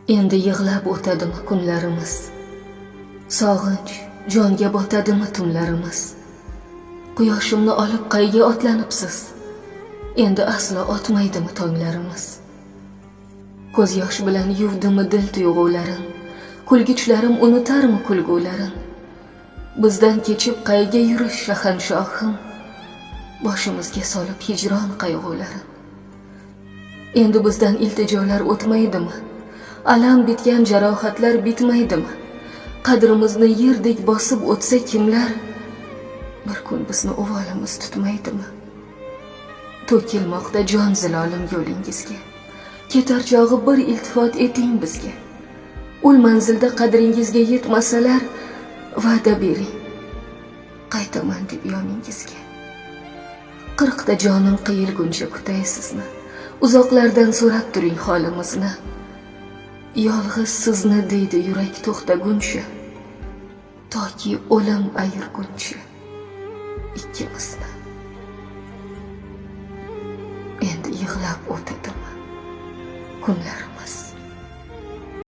Endi yig'lab o'tadimi kunlarimiz? Sog'inch jonga botadimi tunlarimiz? Quyoshimni olib qayga otlanibsiz? Endi aslo otmaydimi tonglarimiz? Ko'z yosh bilan yuvdimi dil tuyg'ularin? Kulgichlarim unutarmi kulgularin? Bizdan kechib qayga yurish shahanshohim? Boshimizga solib hijron qayg'ularin. Endi bizdan iltijolar o'tmaydimi? Alam bitgan jarohatlar bitmaydimi? Qadrimizni yerdek bosib o'tsa kimlar? Bir kun bizni uvolimiz tutmaydimi? To'kilmoqda jon zilolim yo'lingizga. Ketar chog'i bir iltifot eting bizga. Ul manzilda qadringizga yetmasalar, va'da bering. Qaytaman deb yoningizga. 40 ta jonim qiyilguncha kutay sizni. Uzoqlardan so'rab turing holimizni. Yolg'iz sizni deydi yurak to'xtaguncha, toki o'lim ayirguncha ikkimizni. Endi yig'lab o'tadimi kunlarim?